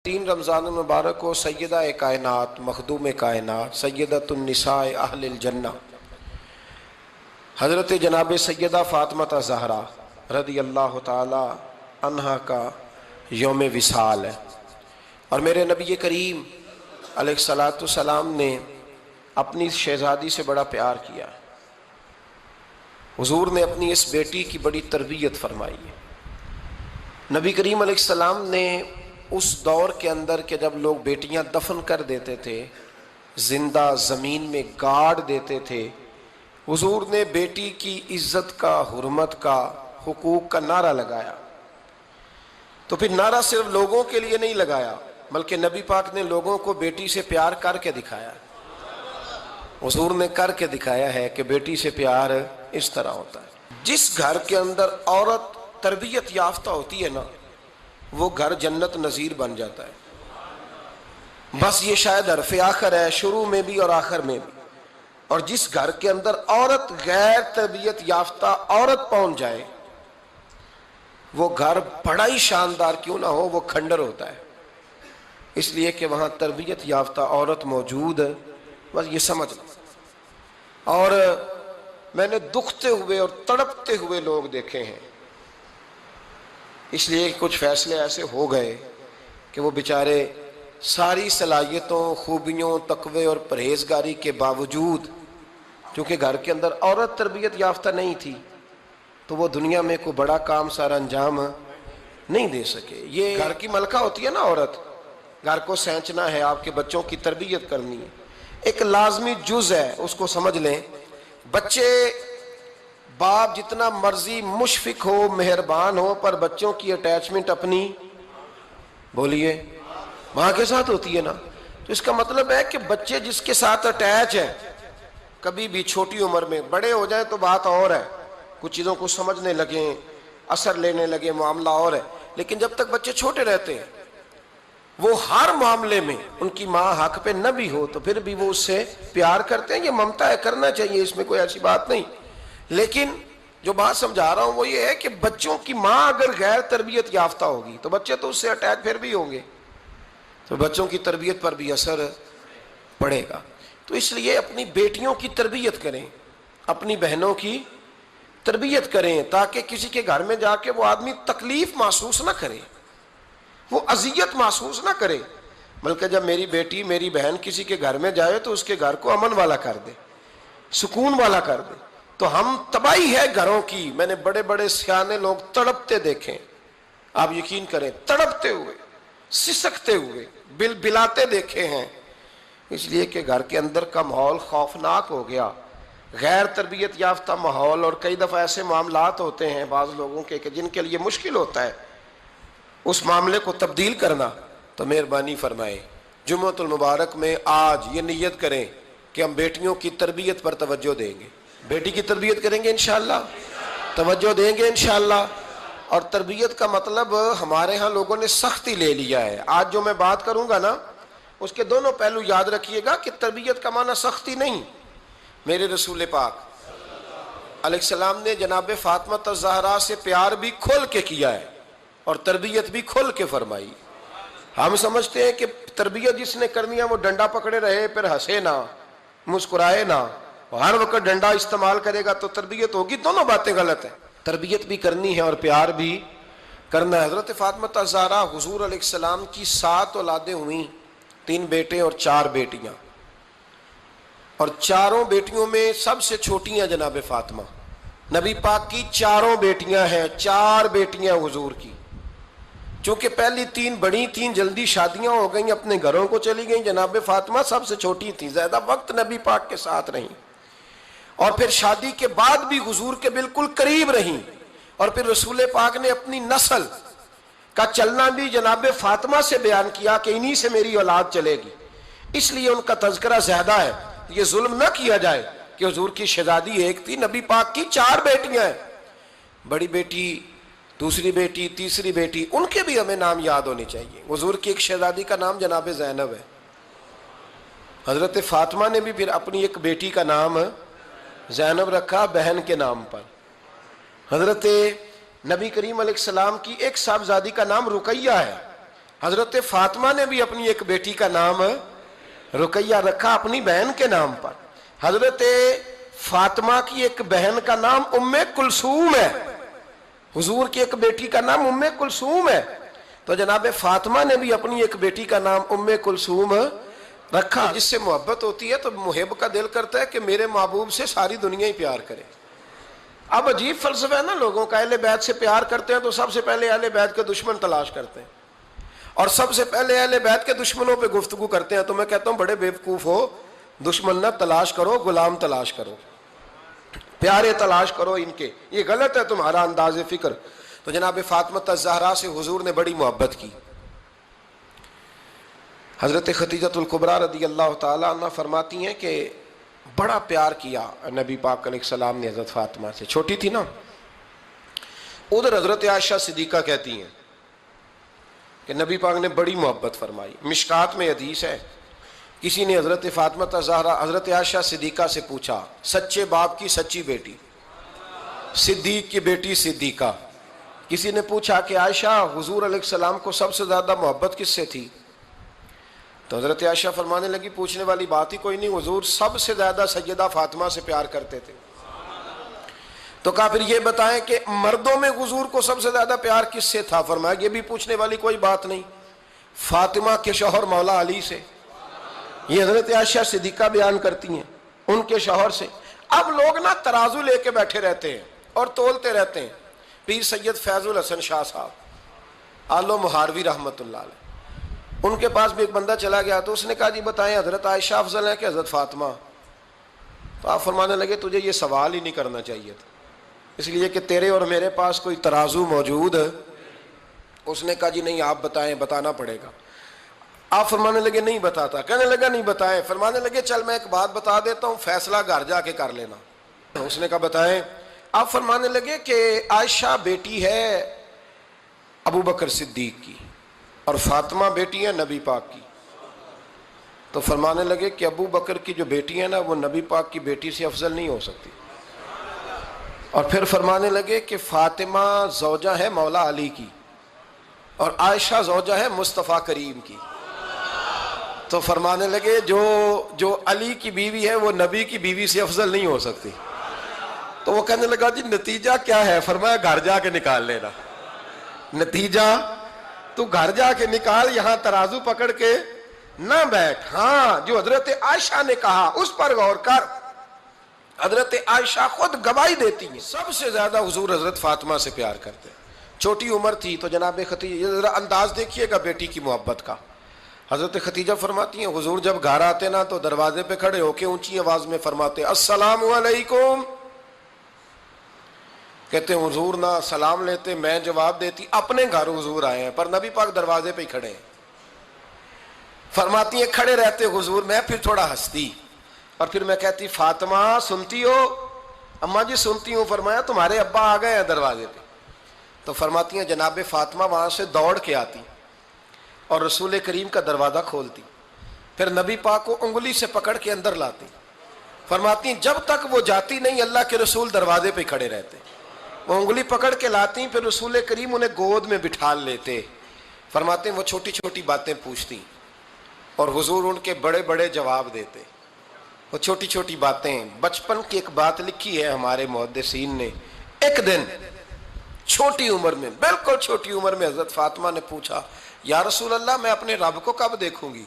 تین رمضان المبارک کو سیدہ کائنات مخدوم کائنات سیدۃ النساء اہل الجنہ حضرت جناب سیدہ فاطمہ زہرا رضی اللہ تعالی عنہا کا یوم وصال ہے، اور میرے نبی کریم علیہ الصلاۃ والسلام نے اپنی شہزادی سے بڑا پیار کیا۔ حضور نے اپنی اس بیٹی کی بڑی تربیت فرمائی ہے۔ نبی کریم علیہ السلام نے اس دور کے اندر کہ جب لوگ بیٹیاں دفن کر دیتے تھے، زندہ زمین میں گاڑ دیتے تھے، حضور نے بیٹی کی عزت کا، حرمت کا، حقوق کا نعرہ لگایا۔ تو پھر نعرہ صرف لوگوں کے لیے نہیں لگایا، بلکہ نبی پاک نے لوگوں کو بیٹی سے پیار کر کے دکھایا۔ حضور نے کر کے دکھایا ہے کہ بیٹی سے پیار اس طرح ہوتا ہے۔ جس گھر کے اندر عورت تربیت یافتہ ہوتی ہے نا، وہ گھر جنت نظیر بن جاتا ہے۔ بس یہ شاید حرف آخر ہے، شروع میں بھی اور آخر میں بھی۔ اور جس گھر کے اندر عورت غیر تربیت یافتہ عورت پہنچ جائے، وہ گھر بڑا ہی شاندار کیوں نہ ہو، وہ کھنڈر ہوتا ہے، اس لیے کہ وہاں تربیت یافتہ عورت موجود ہے۔ بس یہ سمجھ لو۔ اور میں نے دکھتے ہوئے اور تڑپتے ہوئے لوگ دیکھے ہیں، اس لیے کچھ فیصلے ایسے ہو گئے کہ وہ بیچارے ساری صلاحیتوں، خوبیوں، تقوی اور پرہیزگاری کے باوجود، چونکہ گھر کے اندر عورت تربیت یافتہ نہیں تھی، تو وہ دنیا میں کوئی بڑا کام سارا انجام نہیں دے سکے۔ یہ گھر کی ملکہ ہوتی ہے نا عورت، گھر کو سینچنا ہے، آپ کے بچوں کی تربیت کرنی ہے، ایک لازمی جز ہے، اس کو سمجھ لیں۔ بچے باپ جتنا مرضی مشفق ہو، مہربان ہو، پر بچوں کی اٹیچمنٹ اپنی بولیے ماں کے ساتھ ہوتی ہے نا۔ تو اس کا مطلب ہے کہ بچے جس کے ساتھ اٹیچ ہے، کبھی بھی چھوٹی عمر میں، بڑے ہو جائیں تو بات اور ہے، کچھ چیزوں کو سمجھنے لگیں، اثر لینے لگے، معاملہ اور ہے، لیکن جب تک بچے چھوٹے رہتے ہیں، وہ ہر معاملے میں ان کی ماں حق پہ نہ بھی ہو تو پھر بھی وہ اس سے پیار کرتے ہیں۔ یہ ممتا ہے، کرنا چاہیے، اس میں کوئی ایسی بات نہیں۔ لیکن جو بات سمجھا رہا ہوں وہ یہ ہے کہ بچوں کی ماں اگر غیر تربیت یافتہ ہوگی تو بچے تو اس سے اٹیچ پھر بھی ہوں گے، تو بچوں کی تربیت پر بھی اثر پڑے گا۔ تو اس لیے اپنی بیٹیوں کی تربیت کریں، اپنی بہنوں کی تربیت کریں، تاکہ کسی کے گھر میں جا کے وہ آدمی تکلیف محسوس نہ کرے، وہ اذیت محسوس نہ کرے، بلکہ جب میری بیٹی، میری بہن کسی کے گھر میں جائے تو اس کے گھر کو امن والا کر دے، سکون والا کر دے۔ تو ہم تباہی ہے گھروں کی، میں نے بڑے بڑے سیانے لوگ تڑپتے دیکھیں، آپ یقین کریں، تڑپتے ہوئے، سسکتے ہوئے، بلاتے دیکھے ہیں، اس لیے کہ گھر کے اندر کا ماحول خوفناک ہو گیا، غیر تربیت یافتہ ماحول۔ اور کئی دفعہ ایسے معاملات ہوتے ہیں بعض لوگوں کے کہ جن کے لیے مشکل ہوتا ہے اس معاملے کو تبدیل کرنا۔ تو مہربانی فرمائے جمعۃ المبارک میں آج یہ نیت کریں کہ ہم بیٹیوں کی تربیت پر توجہ دیں گے، بیٹی کی تربیت کریں گے انشاءاللہ، توجہ دیں گے انشاءاللہ۔ اور تربیت کا مطلب ہمارے ہاں لوگوں نے سختی لے لیا ہے۔ آج جو میں بات کروں گا نا، اس کے دونوں پہلو یاد رکھیے گا کہ تربیت کا معنی سختی نہیں۔ میرے رسول پاک علیہ السلام نے جناب فاطمہ زہرا سے پیار بھی کھول کے کیا ہے اور تربیت بھی کھول کے فرمائی۔ ہم سمجھتے ہیں کہ تربیت جس نے کرنی ہے وہ ڈنڈا پکڑے رہے، پھر ہنسے نہ، مسکرائے نہ، ہر وقت ڈنڈا استعمال کرے گا تو تربیت ہوگی۔ دونوں باتیں غلط ہیں، تربیت بھی کرنی ہے اور پیار بھی کرنا ہے۔ حضرت فاطمہ زہرا حضور علیہ السلام کی 7 اولادیں ہوئیں، 3 بیٹے اور 4 بیٹیاں، اور چاروں بیٹیوں میں سب سے چھوٹی ہیں جناب فاطمہ۔ نبی پاک کی 4 بیٹیاں ہیں، 4 بیٹیاں حضور کی، چونکہ پہلی 3 بڑی تھیں، جلدی شادیاں ہو گئیں، اپنے گھروں کو چلی گئیں، جناب فاطمہ سب سے چھوٹی تھی، زیادہ وقت نبی پاک کے ساتھ رہیں، اور پھر شادی کے بعد بھی حضور کے بالکل قریب رہیں، اور پھر رسول پاک نے اپنی نسل کا چلنا بھی جناب فاطمہ سے بیان کیا کہ انہی سے میری اولاد چلے گی، اس لیے ان کا تذکرہ زیادہ ہے۔ یہ ظلم نہ کیا جائے کہ حضور کی شہزادی ایک تھی، نبی پاک کی 4 بیٹیاں ہیں، بڑی بیٹی، دوسری بیٹی، تیسری بیٹی، ان کے بھی ہمیں نام یاد ہونے چاہیے۔ حضور کی ایک شہزادی کا نام جناب زینب ہے، حضرت فاطمہ نے بھی پھر اپنی ایک بیٹی کا نام زینب رکھا بہن کے نام پر۔ حضرت نبی کریم علیہ السلام کی ایک صاحبزادی کا نام رقیہ ہے، حضرت فاطمہ نے بھی اپنی ایک بیٹی کا نام رقیہ رکھا اپنی بہن کے نام پر. حضرت فاطمہ کی ایک بہن کا نام ام کلثوم ہے, حضور کی ایک بیٹی کا نام ام کلثوم ہے. تو جناب فاطمہ نے بھی اپنی ایک بیٹی کا نام ام کلثوم رکھا. جس سے محبت ہوتی ہے تو محب کا دل کرتا ہے کہ میرے محبوب سے ساری دنیا ہی پیار کرے. اب عجیب فلسفہ ہے نا لوگوں کا, اہل بیت سے پیار کرتے ہیں تو سب سے پہلے اہل بیت کے دشمن تلاش کرتے ہیں, اور سب سے پہلے اہل بیت کے دشمنوں پہ گفتگو کرتے ہیں. تو میں کہتا ہوں بڑے بیوقوف ہو, دشمن نہ تلاش کرو, غلام تلاش کرو, پیارے تلاش کرو ان کے. یہ غلط ہے تمہارا انداز فکر. تو جناب فاطمہ الزہرا سے حضور نے بڑی محبت کی. حضرت خدیجہ الکبریٰ رضی اللہ تعالی عنہ فرماتی ہیں کہ بڑا پیار کیا نبی پاک علیہ السلام نے حضرت فاطمہ سے. چھوٹی تھی نا. ادھر حضرت عائشہ صدیقہ کہتی ہیں کہ نبی پاک نے بڑی محبت فرمائی. مشکات میں حدیث ہے, کسی نے حضرت فاطمہ الزہرا حضرت عائشہ صدیقہ سے پوچھا, سچے باپ کی سچی بیٹی, صدیق کی بیٹی صدیقہ. کسی نے پوچھا کہ عائشہ حضور علیہ السلام کو سب سے زیادہ محبت کس سے تھی؟ تو حضرت عائشہ فرمانے لگی پوچھنے والی بات ہی کوئی نہیں, حضور سب سے زیادہ سیدہ فاطمہ سے پیار کرتے تھے. تو کہا پھر یہ بتائیں کہ مردوں میں حضور کو سب سے زیادہ پیار کس سے تھا؟ فرمایا یہ بھی پوچھنے والی کوئی بات نہیں, فاطمہ کے شوہر مولا علی سے. یہ حضرت عائشہ صدیقہ بیان کرتی ہیں ان کے شوہر سے. اب لوگ نا ترازو لے کے بیٹھے رہتے ہیں اور تولتے رہتے ہیں. پیر سید فیض الحسن شاہ صاحب آلو مہاروی رحمۃ اللہ علیہ, ان کے پاس بھی ایک بندہ چلا گیا تو اس نے کہا جی بتائیں حضرت عائشہ افضل ہے کہ حضرت فاطمہ؟ تو آپ فرمانے لگے تجھے یہ سوال ہی نہیں کرنا چاہیے تھا, اس لیے کہ تیرے اور میرے پاس کوئی ترازو موجود ہے. اس نے کہا جی نہیں آپ بتائیں, بتانا پڑے گا. آپ فرمانے لگے نہیں بتاتا. کہنے لگا نہیں بتائیں. فرمانے لگے چل میں ایک بات بتا دیتا ہوں, فیصلہ گھر جا کے کر لینا. اس نے کہا بتائیں. آپ فرمانے لگے کہ عائشہ بیٹی ہے ابو بکر صدیق کی اور فاطمہ بیٹی ہے نبی پاک کی. تو فرمانے لگے کہ ابو بکر کی جو بیٹی ہے نا وہ نبی پاک کی بیٹی سے افضل نہیں ہو سکتی. اور پھر فرمانے لگے کہ فاطمہ زوجہ ہے مولا علی کی اور عائشہ زوجہ ہے مصطفیٰ کریم کی. تو فرمانے لگے جو علی کی بیوی ہے وہ نبی کی بیوی سے افضل نہیں ہو سکتی. تو وہ کہنے لگا جی نتیجہ کیا ہے؟ فرمایا گھر جا کے نکال لینا. نتیجہ تو گھر جا کے نکال, یہاں ترازو پکڑ کے نہ بیٹھ. ہاں جو حضرت عائشہ نے کہا اس پر غور کر. حضرت عائشہ خود گواہی دیتی ہیں سب سے زیادہ حضور حضرت فاطمہ سے پیار کرتے. چھوٹی عمر تھی تو جناب خدیجہ, ذرا انداز دیکھیے گا بیٹی کی محبت کا. حضرت خدیجہ فرماتی ہیں حضور جب گھر آتے نا تو دروازے پہ کھڑے ہو کے اونچی آواز میں فرماتے السلام علیکم. کہتے ہیں حضور نہ سلام لیتے, میں جواب دیتی. اپنے گھر حضور آئے ہیں پر نبی پاک دروازے پہ ہی کھڑے ہیں. فرماتی ہیں کھڑے رہتے حضور, میں پھر تھوڑا ہنستی اور پھر میں کہتی فاطمہ سنتی ہو؟ اماں جی سنتی ہوں. فرمایا تمہارے ابا آ گئے ہیں دروازے پہ. تو فرماتی ہیں جناب فاطمہ وہاں سے دوڑ کے آتی اور رسول کریم کا دروازہ کھولتی, پھر نبی پاک کو انگلی سے پکڑ کے اندر لاتی. فرماتی ہیں جب تک وہ جاتی نہیں اللہ کے رسول دروازے پہ کھڑے رہتے. وہ انگلی پکڑ کے لاتی, پھر رسول کریم انہیں گود میں بٹھا لیتے. فرماتے ہیں وہ چھوٹی چھوٹی باتیں پوچھتی اور حضور ان کے بڑے بڑے جواب دیتے. وہ چھوٹی چھوٹی باتیں, بچپن کی ایک بات لکھی ہے ہمارے محدثین نے. ایک دن چھوٹی عمر میں, بالکل چھوٹی عمر میں حضرت فاطمہ نے پوچھا یا رسول اللہ میں اپنے رب کو کب دیکھوں گی؟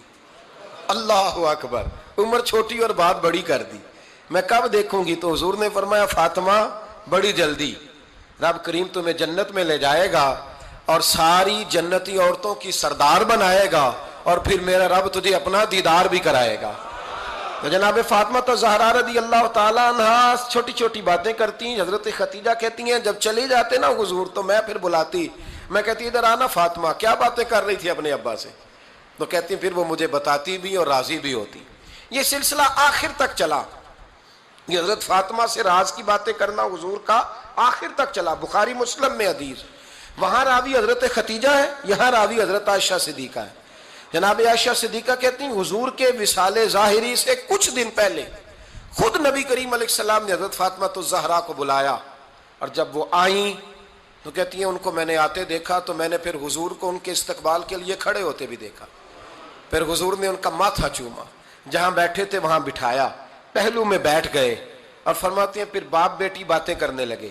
اللہ اکبر, عمر چھوٹی اور بات بڑی کر دی, میں کب دیکھوں گی؟ تو حضور نے فرمایا فاطمہ بڑی جلدی. رب کریم تمہیں جنت میں لے جائے گا اور ساری جنتی عورتوں کی سردار بنائے گا اور پھر میرا رب تجھے اپنا دیدار بھی کرائے گا. تو جناب فاطمہ الزہرا رضی اللہ تعالیٰ عنہا چھوٹی چھوٹی باتیں کرتی ہیں. حضرت خدیجہ کہتی ہیں جب چلے جاتے نا حضور تو میں پھر بلاتی, میں کہتی ادھر آنا فاطمہ, کیا باتیں کر رہی تھی اپنے ابا سے؟ تو کہتی پھر وہ مجھے بتاتی بھی اور راضی بھی ہوتی. یہ سلسلہ آخر تک چلا. یہ حضرت فاطمہ سے راز کی باتیں کرنا حضور کا آخر تک چلا. بخاری مسلم میں حدیث, وہاں راوی حضرت خدیجہ ہے, یہاں راوی حضرت عائشہ صدیقہ ہے. جناب عائشہ صدیقہ کہتی ہیں حضور کے وصال ظاہری سے کچھ دن پہلے خود نبی کریم علیہ السلام نے حضرت فاطمہ الزہرا کو بلایا, اور جب وہ آئیں تو کہتی ہیں ان کو میں نے آتے دیکھا تو میں نے پھر حضور کو ان کے استقبال کے لیے کھڑے ہوتے بھی دیکھا، پھر حضور نے ان کا ماتھا چوما، جہاں بیٹھے تھے وہاں بٹھایا، پہلو میں بیٹھ گئے، اور فرماتے ہیں پھر باپ بیٹی باتیں کرنے لگے۔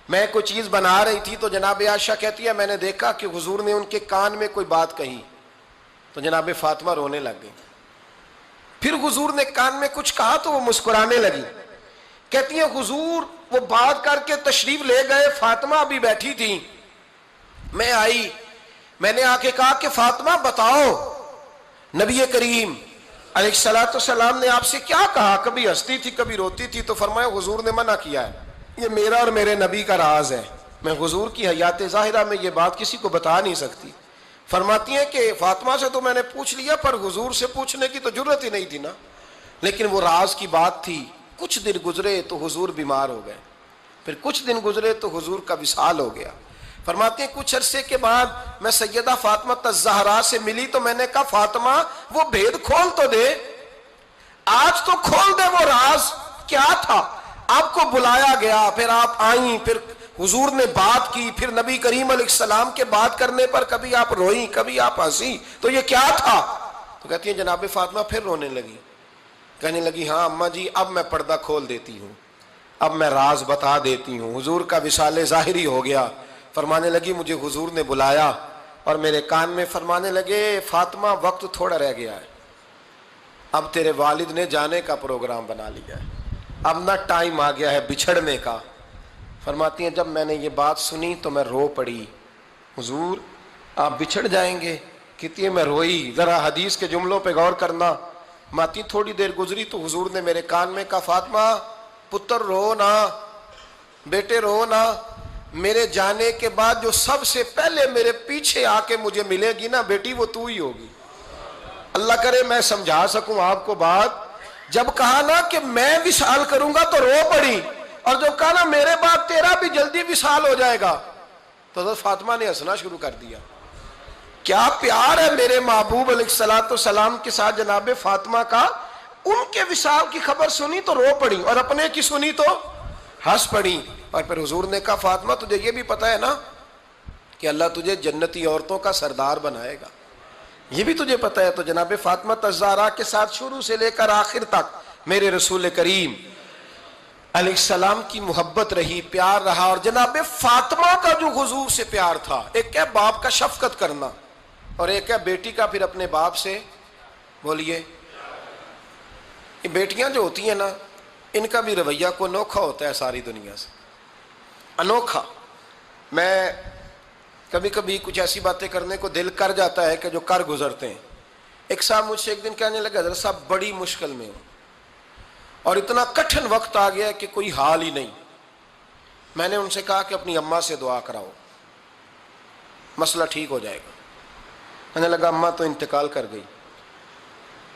میں کوئی چیز بنا رہی تھی تو جناب عائشہ کہتی ہے میں نے دیکھا کہ حضور نے ان کے کان میں کوئی بات کہی تو جناب فاطمہ رونے لگ گئی، پھر حضور نے کان میں کچھ کہا تو وہ مسکرانے لگی۔ کہتی ہیں حضور وہ بات کر کے تشریف لے گئے، فاطمہ ابھی بیٹھی تھی، میں آئی، میں نے آ کے کہا کہ فاطمہ بتاؤ نبی کریم علیہ الصلوۃ والسلام نے آپ سے کیا کہا، کبھی ہنستی تھی کبھی روتی تھی، تو فرمایا حضور نے منع کیا ہے، یہ میرا اور میرے نبی کا راز ہے، میں حضور کی حیات ظاہرہ میں یہ بات کسی کو بتا نہیں سکتی۔ فرماتی ہیں کہ فاطمہ سے تو میں نے پوچھ لیا پر حضور سے پوچھنے کی تو جرت ہی نہیں تھی نا، لیکن وہ راز کی بات تھی۔ کچھ دن گزرے تو حضور بیمار ہو گئے، پھر کچھ دن گزرے تو حضور کا وصال ہو گیا۔ فرماتے ہیں کچھ عرصے کے بعد میں سیدہ فاطمہ الزہرا سے ملی تو میں نے کہا فاطمہ وہ بھید کھول تو دے، آج تو کھول دے وہ راز کیا تھا۔ آپ کو بلایا گیا، پھر آپ آئیں، پھر حضور نے بات کی، پھر نبی کریم علیہ السلام کے بات کرنے پر کبھی آپ روئیں کبھی آپ ہنسی، تو یہ کیا تھا؟ تو کہتی ہیں جناب فاطمہ پھر رونے لگی، کہنے لگی ہاں اماں جی اب میں پردہ کھول دیتی ہوں، اب میں راز بتا دیتی ہوں۔ حضور کا وصال ظاہری ہو گیا۔ فرمانے لگی مجھے حضور نے بلایا اور میرے کان میں فرمانے لگے فاطمہ وقت تھوڑا رہ گیا ہے، اب تیرے والد نے جانے کا پروگرام بنا لیا ہے، اب نہ ٹائم آ گیا ہے بچھڑنے کا۔ فرماتی ہیں جب میں نے یہ بات سنی تو میں رو پڑی، حضور آپ بچھڑ جائیں گے؟ کہتی ہے میں روئی۔ ذرا حدیث کے جملوں پہ غور کرنا، ماتی تھوڑی دیر گزری تو حضور نے میرے کان میں کہا فاطمہ پتر رو نا، بیٹے رو نا، میرے جانے کے بعد جو سب سے پہلے میرے پیچھے آ کے مجھے ملے گی نا بیٹی وہ تو ہی ہوگی۔ اللہ کرے میں سمجھا سکوں آپ کو بات، جب کہا نا کہ میں وصال کروں گا تو رو پڑی، اور جب کہا نا میرے بعد تیرا بھی جلدی وصال ہو جائے گا تو حضرت فاطمہ نے ہنسنا شروع کر دیا۔ کیا پیار ہے میرے محبوب علیہ الصلوۃ والسلام کے ساتھ جناب فاطمہ کا۔ ان کے وصال کی خبر سنی تو رو پڑی اور اپنے کی سنی تو ہنس پڑی۔ اور پھر حضور نے کہا فاطمہ تجھے یہ بھی پتہ ہے نا کہ اللہ تجھے جنتی عورتوں کا سردار بنائے گا، یہ بھی تجھے پتہ ہے۔ تو جناب فاطمہ الزہرا کے ساتھ شروع سے لے کر آخر تک میرے رسول کریم علیہ السلام کی محبت رہی، پیار رہا۔ اور جناب فاطمہ کا جو حضور سے پیار تھا، ایک ہے باپ کا شفقت کرنا اور ایک ہے بیٹی کا پھر اپنے باپ سے، بولیے، یہ بیٹیاں جو ہوتی ہیں نا ان کا بھی رویہ کو انوکھا ہوتا ہے ساری دنیا سے، انوکھا۔ میں کبھی کبھی کچھ ایسی باتیں کرنے کو دل کر جاتا ہے کہ جو کر گزرتے ہیں۔ ایک صاحب مجھ سے ایک دن کہنے لگا حضرت صاحب بڑی مشکل میں ہوں اور اتنا کٹھن وقت آ گیا کہ کوئی حال ہی نہیں۔ میں نے ان سے کہا کہ اپنی اماں سے دعا کراؤ، مسئلہ ٹھیک ہو جائے گا۔ کہنے لگا اماں تو انتقال کر گئی۔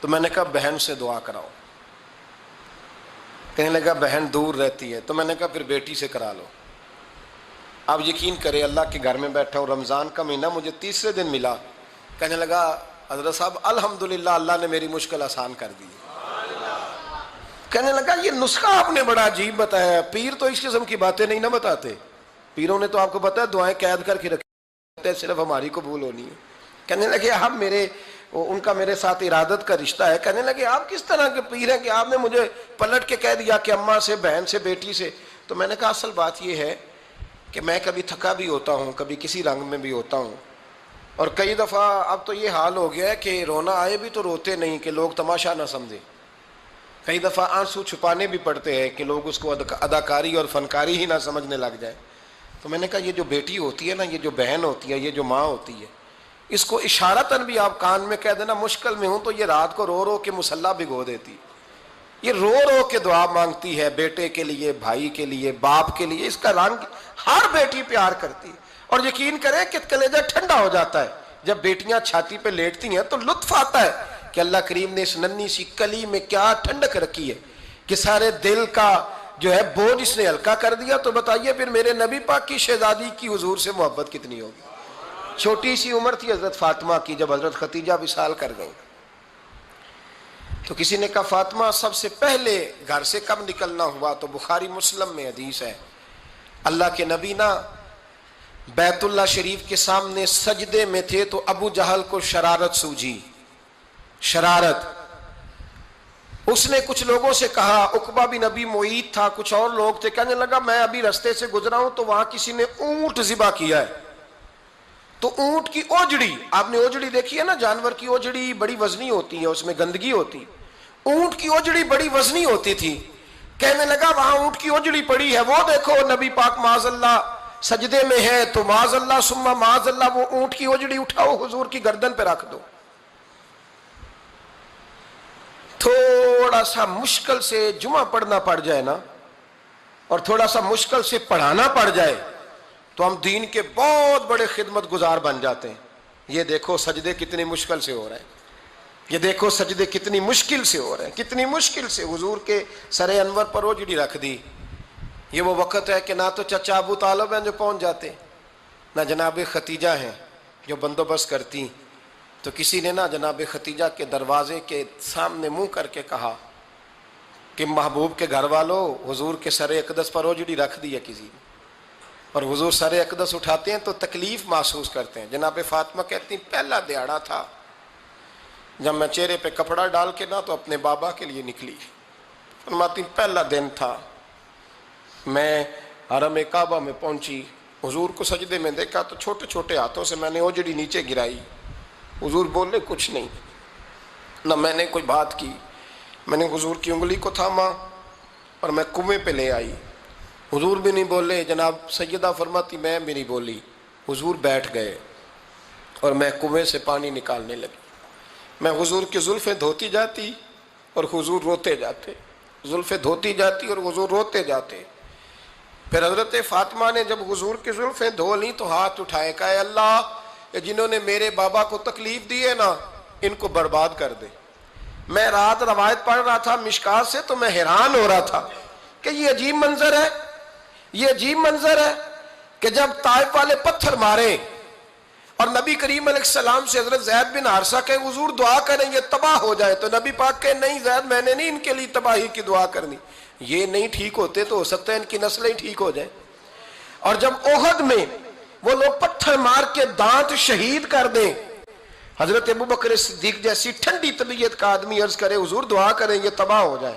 تو میں نے کہا بہن سے دعا کراؤ۔ کہنے لگا بہن دور رہتی ہے۔ تو میں نے کہا پھر بیٹی سے کرا لو۔ آپ یقین کریں اللہ کے گھر میں بیٹھا ہوں، رمضان کا مہینہ مجھے تیسرے دن ملا۔ کہنے لگا حضرت صاحب الحمدللہ اللہ نے میری مشکل آسان کر دی۔ کہنے لگا یہ نسخہ آپ نے بڑا عجیب بتایا، پیر تو اس قسم کی باتیں نہیں نہ بتاتے، پیروں نے تو آپ کو پتا ہے دعائیں قید کر کے رکھتے ہیں، صرف ہماری قبول ہونی ہے۔ کہنے لگے آپ ان کا میرے ساتھ ارادت کا رشتہ ہے۔ کہنے لگے آپ کس طرح کے پیر ہیں کہ آپ نے مجھے پلٹ کے کہہ دیا کہ اماں سے، بہن سے، بیٹی سے۔ تو میں نے کہا اصل بات یہ ہے کہ میں کبھی تھکا بھی ہوتا ہوں، کبھی کسی رنگ میں بھی ہوتا ہوں، اور کئی دفعہ اب تو یہ حال ہو گیا ہے کہ رونا آئے بھی تو روتے نہیں کہ لوگ تماشا نہ سمجھیں، کئی دفعہ آنسو چھپانے بھی پڑتے ہیں کہ لوگ اس کو اداکاری اور فنکاری ہی نہ سمجھنے لگ جائے۔ تو میں نے کہا یہ جو بیٹی ہوتی ہے نا، یہ جو بہن ہوتی ہے، یہ جو ماں ہوتی ہے، اس کو اشارتاً بھی آپ کان میں کہہ دینا مشکل میں ہوں تو یہ رات کو رو رو کے مصلی بھگو دیتی، یہ رو رو کے دعا مانگتی ہے بیٹے کے لیے، بھائی کے لیے، باپ کے لیے۔ اس کا رنگ ہر بیٹی پیار کرتی ہے، اور یقین کریں کہ کلیجہ ٹھنڈا ہو جاتا ہے جب بیٹیاں چھاتی پہ لیٹتی ہیں تو لطف آتا ہے کہ اللہ کریم نے اس ننھی سی کلی میں کیا ٹھنڈک رکھی ہے کہ سارے دل کا جو ہے بوجھ اس نے ہلکا کر دیا۔ تو بتائیے پھر میرے نبی پاک کی شہزادی کی حضور سے محبت کتنی ہوگی۔ چھوٹی سی عمر تھی حضرت فاطمہ کی جب حضرت خدیجہ وصال کر گئی، تو کسی نے کہا فاطمہ سب سے پہلے گھر سے کب نکلنا ہوا؟ تو بخاری مسلم میں حدیث ہے اللہ کے نبی نا بیت اللہ شریف کے سامنے سجدے میں تھے تو ابو جہل کو شرارت سوجھی، شرارت۔ اس نے کچھ لوگوں سے کہا، عقبہ بن ابی معیط تھا، کچھ اور لوگ تھے، کہنے لگا میں ابھی رستے سے گزرا ہوں تو وہاں کسی نے اونٹ ذبح کیا ہے، تو اونٹ کی اوجڑی، آپ نے اوجڑی دیکھی ہے نا، جانور کی اوجڑی بڑی وزنی ہوتی ہے، اس میں گندگی ہوتی، اونٹ کی اوجڑی بڑی وزنی ہوتی تھی، کہنے لگا وہاں اونٹ کی اوجڑی پڑی ہے، وہ دیکھو نبی پاک معاذ اللہ سجدے میں ہے، تو معاذ اللہ ثم معاذ اللہ وہ اونٹ کی اوجڑی اٹھاؤ حضور کی گردن پہ رکھ دو۔ تھوڑا سا مشکل سے جمعہ پڑھنا پڑ جائے نا، اور تھوڑا سا مشکل سے پڑھانا پڑ جائے تو ہم دین کے بہت بڑے خدمت گزار بن جاتے ہیں۔ یہ دیکھو سجدے کتنی مشکل سے ہو رہے ہیں، یہ دیکھو سجدے کتنی مشکل سے ہو رہے ہیں، کتنی مشکل سے حضور کے سر انور پر اوجڑی رکھ دی۔ یہ وہ وقت ہے کہ نہ تو چچا ابو طالب ہیں جو پہنچ جاتے، نہ جناب ختیجہ ہیں جو بندوبست کرتی، تو کسی نے نہ جناب ختیجہ کے دروازے کے سامنے منہ کر کے کہا کہ محبوب کے گھر والوں، حضور کے سر اقدس پر اوجڑی رکھ دی ہے کسی نے، اور حضور سر اقدس اٹھاتے ہیں تو تکلیف محسوس کرتے ہیں۔ جناب فاطمہ کہتی ہیں پہلا دیہڑا تھا جب میں چہرے پہ کپڑا ڈال کے نہ تو اپنے بابا کے لیے نکلی، فرماتی پہلا دن تھا، میں حرم کعبہ میں پہنچی، حضور کو سجدے میں دیکھا تو چھوٹے چھوٹے ہاتھوں سے میں نے اوجڑی نیچے گرائی، حضور بولے کچھ نہیں، نہ میں نے کوئی بات کی، میں نے حضور کی انگلی کو تھاما اور میں کنویں پہ لے آئی، حضور بھی نہیں بولے، جناب سیدہ فرماتی میں بھی نہیں بولی، حضور بیٹھ گئے اور میں کنویں سے پانی نکالنے لگی، میں حضور کی زلفیں دھوتی جاتی اور حضور روتے جاتے، زلفیں دھوتی جاتی اور حضور روتے جاتے۔ پھر حضرت فاطمہ نے جب حضور کی زلفیں دھو لیں تو ہاتھ اٹھائے، کہا اے اللہ جنہوں نے میرے بابا کو تکلیف دی ہے نا ان کو برباد کر دے۔ میں رات روایت پڑھ رہا تھا مشکات سے تو میں حیران ہو رہا تھا کہ یہ عجیب منظر ہے، یہ عجیب منظر ہے کہ جب طائف والے پتھر مارے اور نبی کریم علیہ السلام سے حضرت زید بن حارثہ کہ حضور دعا کریں یہ تباہ ہو جائے، تو نبی پاک کہ نہیں زید میں نے نہیں ان کے لیے تباہی کی دعا کرنی، یہ نہیں ٹھیک ہوتے تو ہو سکتا ہے ان کی نسلیں ٹھیک ہو جائیں۔ اور جب احد میں وہ لوگ پتھر مار کے دانت شہید کر دیں، حضرت ابوبکر صدیق جیسی ٹھنڈی طبیعت کا آدمی عرض کرے حضور دعا کریں یہ تباہ ہو جائے،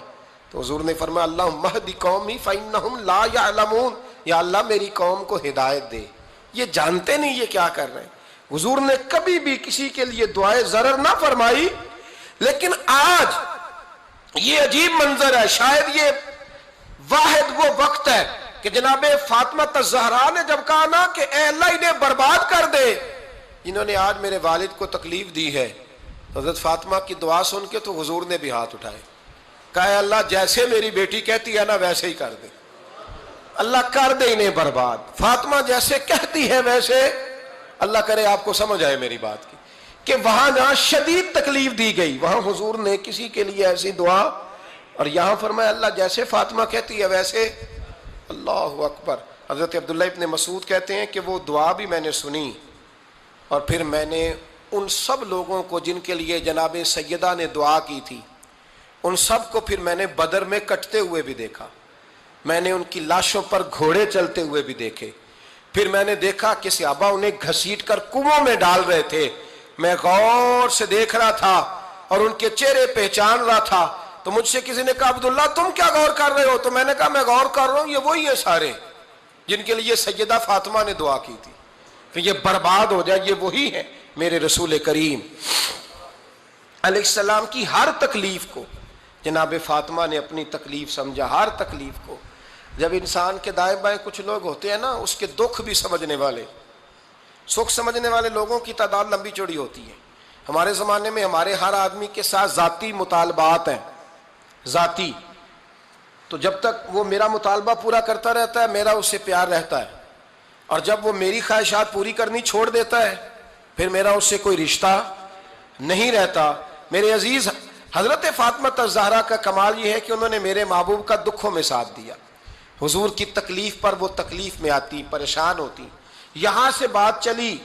تو حضور نے فرمایا اللہم اہد قومی فإنہم لا یعلمون، یا اللہ میری قوم کو ہدایت دے، یہ جانتے نہیں یہ کیا کر رہے ہیں۔ حضور نے کبھی بھی کسی کے لیے دعائے ضرر نہ فرمائی، لیکن آج یہ عجیب منظر ہے، شاید یہ واحد وہ وقت ہے کہ جناب فاطمہ الزہرا نے جب کہا نا کہ اے اللہ انہیں برباد کر دے جنہوں نے آج میرے والد کو تکلیف دی ہے، حضرت فاطمہ کی دعا سن کے تو حضور نے بھی ہاتھ اٹھائے، کہا اے اللہ جیسے میری بیٹی کہتی ہے نا ویسے ہی کر دے، اللہ کر دے انہیں برباد، فاطمہ جیسے کہتی ہے ویسے، اللہ کرے آپ کو سمجھ آئے میری بات کی کہ وہاں جہاں شدید تکلیف دی گئی وہاں حضور نے کسی کے لیے ایسی دعا، اور یہاں فرمایا اللہ جیسے فاطمہ کہتی ہے ویسے، اللہ اکبر۔ حضرت عبداللہ ابن مسعود کہتے ہیں کہ وہ دعا بھی میں نے سنی، اور پھر میں نے ان سب لوگوں کو جن کے لیے جناب سیدہ نے دعا کی تھی ان سب کو پھر میں نے بدر میں کٹتے ہوئے بھی دیکھا، میں نے ان کی لاشوں پر گھوڑے چلتے ہوئے بھی دیکھے، پھر میں نے دیکھا کہ صحابہ انہیں گھسیٹ کر کنووں میں ڈال رہے تھے، میں غور سے دیکھ رہا تھا اور ان کے چہرے پہچان رہا تھا، تو مجھ سے کسی نے کہا عبداللہ تم کیا غور کر رہے ہو؟ تو میں نے کہا میں غور کر رہا ہوں یہ وہی ہیں سارے جن کے لیے سیدہ فاطمہ نے دعا کی تھی کہ یہ برباد ہو جائے، یہ وہی ہیں میرے رسول کریم علیہ السلام کی ہر تکلیف کو جناب فاطمہ نے اپنی تکلیف سمجھا، ہر تکلیف کو۔ جب انسان کے دائیں بائیں کچھ لوگ ہوتے ہیں نا اس کے دکھ بھی سمجھنے والے، سکھ سمجھنے والے لوگوں کی تعداد لمبی چوڑی ہوتی ہے۔ ہمارے زمانے میں ہمارے ہر آدمی کے ساتھ ذاتی مطالبات ہیں، ذاتی، تو جب تک وہ میرا مطالبہ پورا کرتا رہتا ہے میرا اس سے پیار رہتا ہے، اور جب وہ میری خواہشات پوری کرنی چھوڑ دیتا ہے پھر میرا اس سے کوئی رشتہ نہیں رہتا۔ میرے عزیز حضرت فاطمہ الزہرا کا کمال یہ ہے کہ انہوں نے میرے محبوب کا دکھوں میں ساتھ دیا، حضور کی تکلیف پر وہ تکلیف میں آتی، پریشان ہوتی۔ یہاں سے بات چلی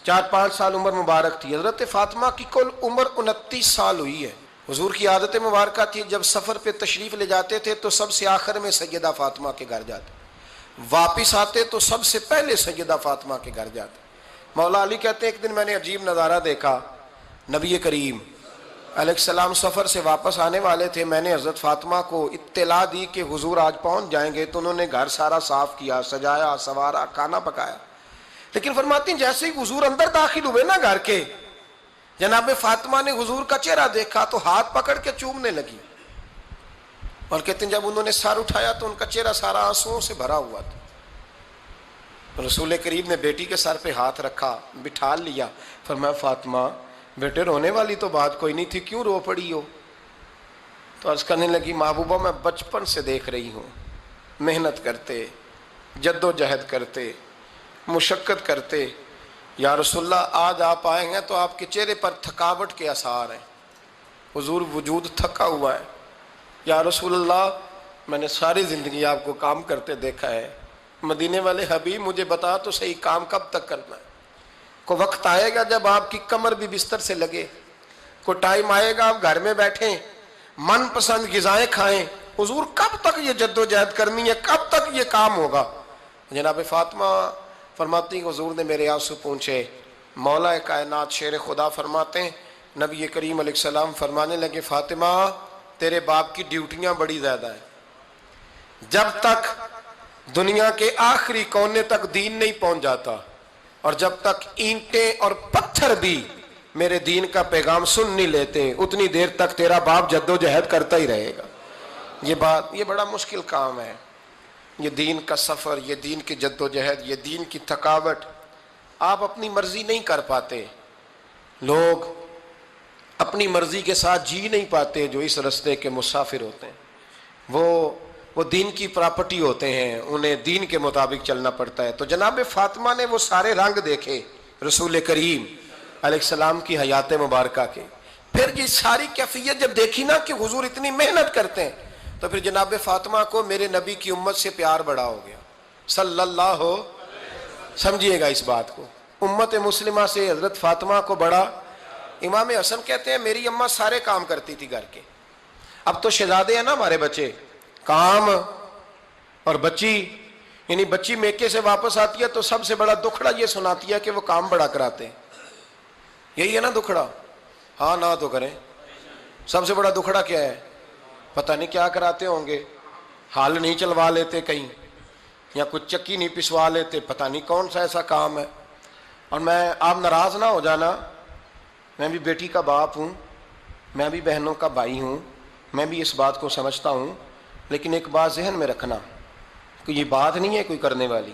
4-5 سال عمر مبارک تھی، حضرت فاطمہ کی کل عمر 29 سال ہوئی ہے۔ حضور کی عادت مبارکہ تھی جب سفر پہ تشریف لے جاتے تھے تو سب سے آخر میں سیدہ فاطمہ کے گھر جاتے، واپس آتے تو سب سے پہلے سیدہ فاطمہ کے گھر جاتے۔ مولا علی کہتے ہیں ایک دن میں نے عجیب نظارہ دیکھا، نبی کریم علیہ السلام سفر سے واپس آنے والے تھے، میں نے حضرت فاطمہ کو اطلاع دی کہ حضور آج پہنچ جائیں گے، تو انہوں نے گھر سارا صاف کیا، سجایا، سوارا، کھانا پکایا، لیکن فرماتی ہیں جیسے ہی حضور اندر داخل ہوئے نا گھر کے، جناب فاطمہ نے حضور کا چہرہ دیکھا تو ہاتھ پکڑ کے چومنے لگی، اور کہتے ہیں جب انہوں نے سر اٹھایا تو ان کا چہرہ سارا آنسوؤں سے بھرا ہوا تھا۔ رسول کریم نے بیٹی کے سر پہ ہاتھ رکھا، بٹھا لیا، فرمایا فاطمہ بیٹے رونے والی تو بات کوئی نہیں تھی، کیوں رو پڑی ہو؟ تو عرض کرنے لگی محبوبہ میں بچپن سے دیکھ رہی ہوں، محنت کرتے، جد و جہد کرتے، مشقت کرتے، یا رسول اللہ آج آپ آئے ہیں تو آپ کے چہرے پر تھکاوٹ کے آثار ہیں، حضور وجود تھکا ہوا ہے۔ یا رسول اللہ میں نے ساری زندگی آپ کو کام کرتے دیکھا ہے، مدینے والے حبیب مجھے بتا تو صحیح کام کب تک کرنا ہے؟ کو وقت آئے گا جب آپ کی کمر بھی بستر سے لگے، کو ٹائم آئے گا آپ گھر میں بیٹھیں، من پسند غذائیں کھائیں، حضور کب تک یہ جد و جہد کرنی ہے، کب تک یہ کام ہوگا؟ جناب فاطمہ فرماتی ہیں حضور نے میرے آنسو پونچھے۔ مولا کائنات شیر خدا فرماتے ہیں نبی کریم علیہ السلام فرمانے لگے فاطمہ تیرے باپ کی ڈیوٹیاں بڑی زیادہ ہیں، جب تک دنیا کے آخری کونے تک دین نہیں پہنچ جاتا، اور جب تک اینٹیں اور پتھر بھی میرے دین کا پیغام سن نہیں لیتے، اتنی دیر تک تیرا باپ جد و جہد کرتا ہی رہے گا۔ یہ بڑا مشکل کام ہے، یہ دین کا سفر، یہ دین کی جد و جہد، یہ دین کی تھکاوٹ، آپ اپنی مرضی نہیں کر پاتے، لوگ اپنی مرضی کے ساتھ جی نہیں پاتے جو اس رستے کے مسافر ہوتے ہیں، وہ دین کی پراپرٹی ہوتے ہیں، انہیں دین کے مطابق چلنا پڑتا ہے۔ تو جناب فاطمہ نے وہ سارے رنگ دیکھے رسول کریم علیہ السلام کی حیات مبارکہ کے، پھر یہ ساری کیفیت جب دیکھی نا کہ حضور اتنی محنت کرتے ہیں، تو پھر جناب فاطمہ کو میرے نبی کی امت سے پیار بڑا ہو گیا صلی اللہ ہو، سمجھیے گا اس بات کو، امت مسلمہ سے حضرت فاطمہ کو بڑا۔ امام حسن کہتے ہیں میری اماں سارے کام کرتی تھی گھر کے، اب تو شہزادے ہیں نا ہمارے بچے، کام اور بچی، یعنی بچی میکے سے واپس آتی ہے تو سب سے بڑا دکھڑا یہ سناتی ہے کہ وہ کام بڑا کراتے ہیں، یہی ہے نا دکھڑا؟ ہاں نہ تو کریں، سب سے بڑا دکھڑا کیا ہے؟ پتہ نہیں کیا کراتے ہوں گے، ہال نہیں چلوا لیتے کہیں، یا کچھ چکی نہیں پسوا لیتے، پتہ نہیں کون سا ایسا کام ہے۔ اور آپ ناراض نہ ہو جانا، میں بھی بیٹی کا باپ ہوں، میں بھی بہنوں کا بھائی ہوں، میں بھی اس بات کو سمجھتا ہوں، لیکن ایک بات ذہن میں رکھنا کہ یہ بات نہیں ہے کوئی کرنے والی